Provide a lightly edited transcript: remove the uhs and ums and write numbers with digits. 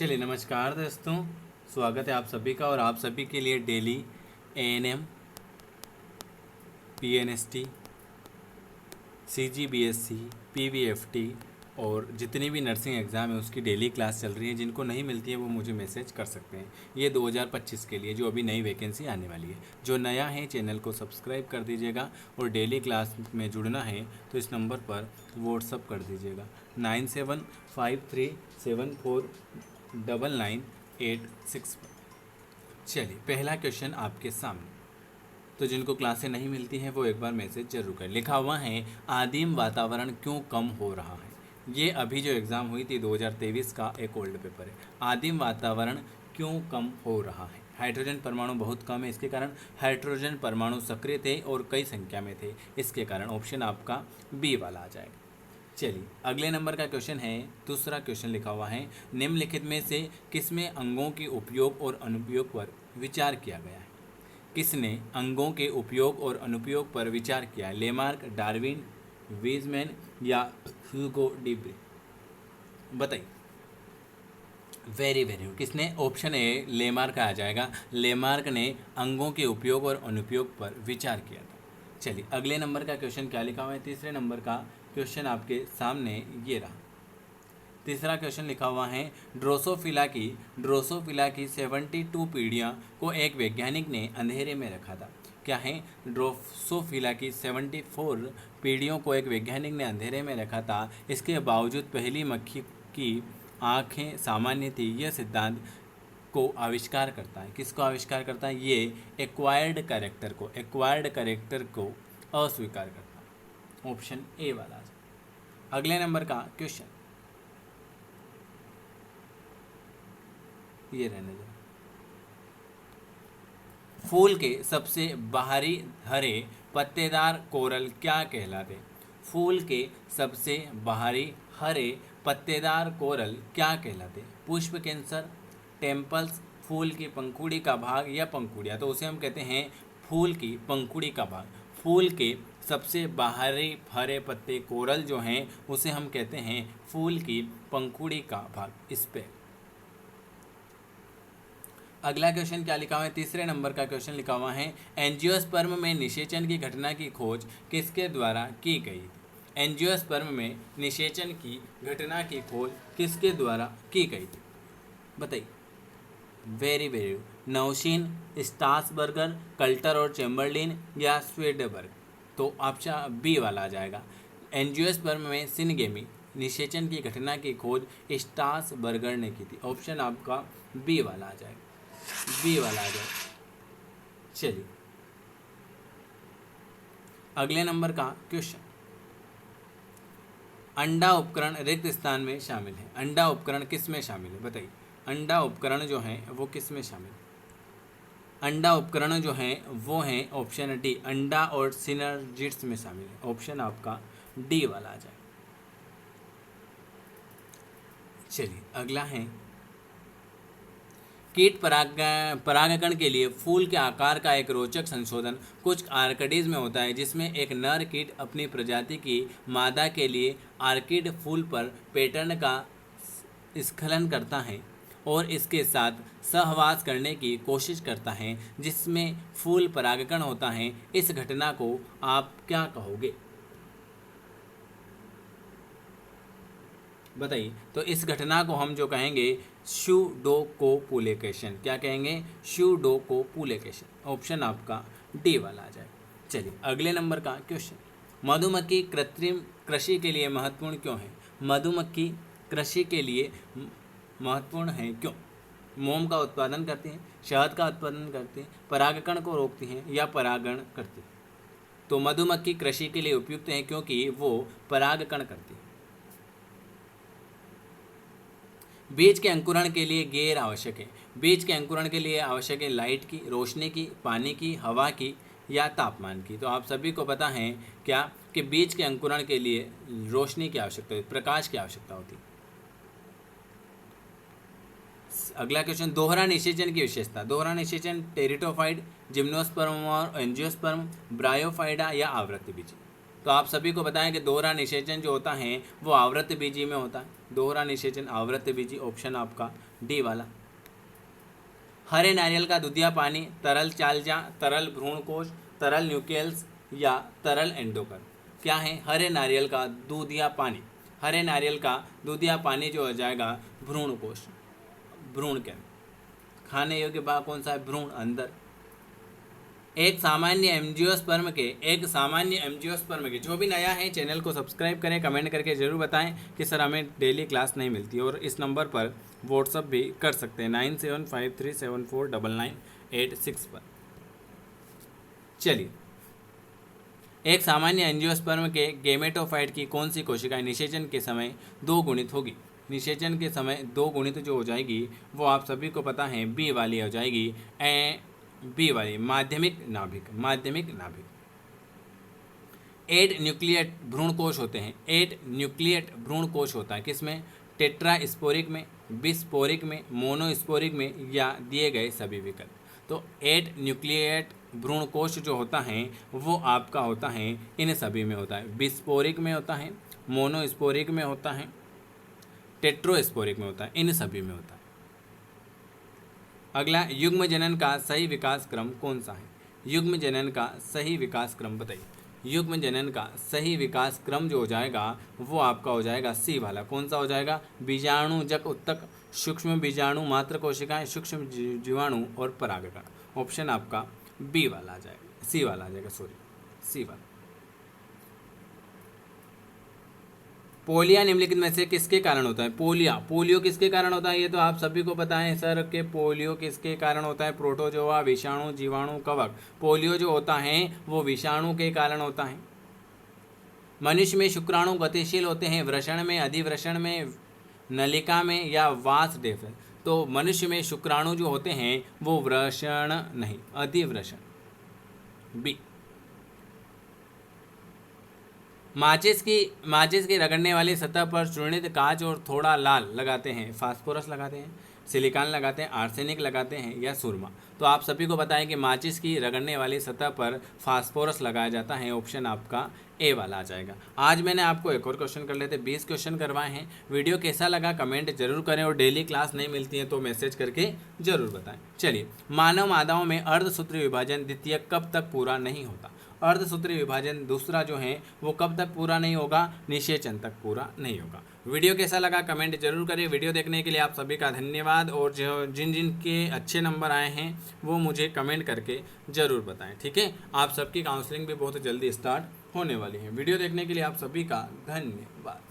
चलिए नमस्कार दोस्तों, स्वागत है आप सभी का। और आप सभी के लिए डेली एएनएम, पीएनएसटी, सीजीबीएसई, पीवीएफटी और जितनी भी नर्सिंग एग्ज़ाम है उसकी डेली क्लास चल रही है। जिनको नहीं मिलती है वो मुझे मैसेज कर सकते हैं। ये 2025 के लिए जो अभी नई वैकेंसी आने वाली है। जो नया है चैनल को सब्सक्राइब कर दीजिएगा और डेली क्लास में जुड़ना है तो इस नंबर पर व्हाट्सअप कर दीजिएगा 9753749986 पर। चलिए पहला क्वेश्चन आपके सामने। तो जिनको क्लासें नहीं मिलती हैं वो एक बार मैसेज जरूर करें। लिखा हुआ है आदिम वातावरण क्यों कम हो रहा है। ये अभी जो एग्ज़ाम हुई थी 2023 का एक ओल्ड पेपर है। आदिम वातावरण क्यों कम हो रहा है। हाइड्रोजन परमाणु बहुत कम है, इसके कारण हाइड्रोजन परमाणु सक्रिय थे और कई संख्या में थे, इसके कारण ऑप्शन आपका बी वाला आ जाएगा। चलिए अगले नंबर का क्वेश्चन है। दूसरा क्वेश्चन लिखा हुआ है निम्नलिखित में से किसमें अंगों के उपयोग और अनुपयोग पर विचार किया गया है। किसने अंगों के उपयोग और अनुपयोग पर विचार किया है। लेमार्क, डार्विन, वीजमैन या ह्यूगो डिब्रे। बताइए। वेरी वेरी किसने। ऑप्शन ए लेमार्क आ जाएगा। लेमार्क ने अंगों के उपयोग और अनुपयोग पर विचार किया था। चलिए अगले नंबर का क्वेश्चन क्या लिखा हुआ है। तीसरे नंबर का क्वेश्चन आपके सामने ये रहा। तीसरा क्वेश्चन लिखा हुआ है ड्रोसोफिला की 72 पीढ़ियों को एक वैज्ञानिक ने अंधेरे में रखा था। क्या है। ड्रोसोफिला की 74 पीढ़ियों को एक वैज्ञानिक ने अंधेरे में रखा था। इसके बावजूद पहली मक्खी की आँखें सामान्य थी। यह सिद्धांत को आविष्कार करता है। किसको आविष्कार करता है। ये एक्वायर्ड कैरेक्टर को अस्वीकार करता है। ऑप्शन ए वाला। अगले नंबर का क्वेश्चन ये रहने दो। फूल के सबसे बाहरी हरे पत्तेदार कोरल क्या कहलाते। फूल के सबसे बाहरी हरे पत्तेदार कोरल क्या कहलाते। पुष्प कैंसर, टेम्पल्स, फूल की पंखुड़ी का भाग या पंखुड़ियाँ। तो उसे हम कहते हैं फूल की पंखुड़ी का भाग। फूल के सबसे बाहरी हरे पत्ते कोरल जो हैं उसे हम कहते हैं फूल की पंखुड़ी का भाग। इस पे अगला क्वेश्चन क्या लिखा हुआ है। तीसरे नंबर का क्वेश्चन लिखा हुआ है एंजियोस्पर्म में निषेचन की घटना की खोज किसके द्वारा की गई। एंजियोस्पर्म में निषेचन की घटना की खोज किसके द्वारा की गई थी। बताइए। वेरी वेरी नौशीन, स्टासबर्गर, कल्टर और चैम्बरलिन या स्वेडेबर्ग। तो ऑप्शन बी वाला आ जाएगा। एंजियोस्पर्म में सिनगेमी निषेचन की घटना की खोज स्टासबर्गर ने की थी। ऑप्शन आपका बी वाला आ जाएगा। बी वाला आ जाएगा। चलिए अगले नंबर का क्वेश्चन। अंडा उपकरण रिक्त स्थान में शामिल है। अंडा उपकरण किस में शामिल है। बताइए। अंडा उपकरण जो है वो किस में शामिल है। अंडा उपकरण जो है वो है ऑप्शन डी अंडा और सिनर्जिट्स में शामिल है। ऑप्शन आपका डी वाला आ जाए। चलिए अगला है कीट परागकण के लिए फूल के आकार का एक रोचक संशोधन कुछ आर्किड्स में होता है, जिसमें एक नर कीट अपनी प्रजाति की मादा के लिए आर्किड फूल पर पैटर्न का स्खलन करता है और इसके साथ सहवास करने की कोशिश करता है, जिसमें फूल परागकण होता है। इस घटना को आप क्या कहोगे। बताइए। तो इस घटना को हम जो कहेंगे स्यूडोकोपुलेकेशन। क्या कहेंगे। स्यूडोकोपुलेकेशन। ऑप्शन आपका डी वाला आ जाए। चलिए अगले नंबर का क्वेश्चन। मधुमक्खी कृत्रिम कृषि के लिए महत्वपूर्ण क्यों है। मधुमक्खी कृषि के लिए महत्वपूर्ण है क्यों। मोम का उत्पादन करती हैं, शहद का उत्पादन करती हैं, परागकण को रोकती हैं या परागण करती हैं। तो मधुमक्खी कृषि के लिए उपयुक्त है क्योंकि वो परागकण करती है। बीज के अंकुरण के लिए गैर आवश्यक है। बीज के अंकुरण के लिए आवश्यक है लाइट की, रोशनी की, पानी की, हवा की या तापमान की। तो आप सभी को पता है क्या कि बीज के अंकुरण के लिए रोशनी की आवश्यकता होती है, प्रकाश की आवश्यकता होती है। अगला क्वेश्चन दोहरा निषेचन की विशेषता। दोहरा निषेचन टेरिटोफाइट, जिम्नोस्पर्म और एंजियोस्पर्म, ब्रायोफाइडा या आवृत्ति बीज। तो आप सभी को बताएं कि दोहरा निषेचन जो होता है वो आवर्त बीजी में होता है। दोहरा निषेचन आवर्त बीजी, ऑप्शन आपका डी वाला। हरे नारियल का दूधिया पानी तरल चालजा, तरल भ्रूणकोश, तरल न्यूक्लियस या तरल एंडोकर। क्या है? हरे नारियल का दूधिया पानी। हरे नारियल का दूधिया पानी जो हो जाएगा भ्रूणकोश, भ्रूण के खाने योग्य भाग कौन सा है? भ्रूण अंदर। एक सामान्य एंजियोस्पर्म के जो भी नया है चैनल को सब्सक्राइब करें, कमेंट करके जरूर बताएं कि सर हमें डेली क्लास नहीं मिलती, और इस नंबर पर व्हाट्सअप भी कर सकते हैं 9753749986 पर। चलिए, एक सामान्य एंजियोस्पर्म के गेमेटोफाइट की कौन सी कोशिकाएं निषेचन के समय 2 गुणित होगी? निषेचन के समय 2 गुणित जो हो जाएगी वो आप सभी को पता है बी वाली हो जाएगी, बी वाली माध्यमिक नाभिक। माध्यमिक नाभिक। 8 न्यूक्लिएट भ्रूणकोश होते हैं। 8 न्यूक्लिएट भ्रूणकोश होता है किसमें? टेट्रास्पोरिक में, बिस्पोरिक में, मोनोस्पोरिक में, या दिए गए सभी विकल्प। तो 8 न्यूक्लिएट भ्रूणकोश जो होता है वो आपका होता है इन सभी में होता है। बिस्पोरिक में होता है, मोनोस्पोरिक में होता है, टेट्रोस्पोरिक में होता है, इन सभी में होता है। अगला, युग्म जनन का सही विकास क्रम कौन सा है? युग्म जनन का सही विकास क्रम बताइए। युग्म जनन का सही विकास क्रम जो हो जाएगा वो आपका हो जाएगा सी वाला। कौन सा हो जाएगा? बीजाणुजक उत्तक, सूक्ष्म बीजाणु मात्र कोशिकाएं, सूक्ष्म जीवाणु और परागकण। ऑप्शन आपका बी वाला आ जाएगा, सी वाला आ जाएगा, सॉरी सी वाला। पोलिया निम्नलिखित में से किसके कारण होता है? पोलियो किसके कारण होता है? ये तो आप सभी को पता है सर कि पोलियो किसके कारण होता है? प्रोटोजोआ, विषाणु, जीवाणु, कवक। पोलियो जो होता है वो विषाणु के कारण होता है। मनुष्य में शुक्राणु गतिशील होते हैं वृषण में, अधिवृषण में, नलिका में या वास डेफ। तो मनुष्य में शुक्राणु जो होते हैं वो वृषण नहीं, अधिवृषण, बी। माचिस की रगड़ने वाली सतह पर चूर्णित कांच और थोड़ा लाल लगाते हैं, फास्फोरस लगाते हैं, सिलिकॉन लगाते हैं, आर्सेनिक लगाते हैं या सुरमा। तो आप सभी को बताएं कि माचिस की रगड़ने वाली सतह पर फास्फोरस लगाया जाता है। ऑप्शन आपका ए वाला आ जाएगा। आज मैंने आपको एक और क्वेश्चन कर लेते, 20 क्वेश्चन करवाए हैं। वीडियो कैसा लगा कमेंट जरूर करें, और डेली क्लास नहीं मिलती है तो मैसेज करके जरूर बताएं। चलिए, मानव मादाओं में अर्धसूत्री विभाजन द्वितीय कब तक पूरा नहीं होता? अर्धसूत्री विभाजन दूसरा जो है वो कब तक पूरा नहीं होगा? निषेचन तक पूरा नहीं होगा। वीडियो कैसा लगा कमेंट जरूर करिए। वीडियो देखने के लिए आप सभी का धन्यवाद, और जो जिन के अच्छे नंबर आए हैं वो मुझे कमेंट करके ज़रूर बताएं, ठीक है। आप सबकी काउंसलिंग भी बहुत जल्दी स्टार्ट होने वाली है। वीडियो देखने के लिए आप सभी का धन्यवाद।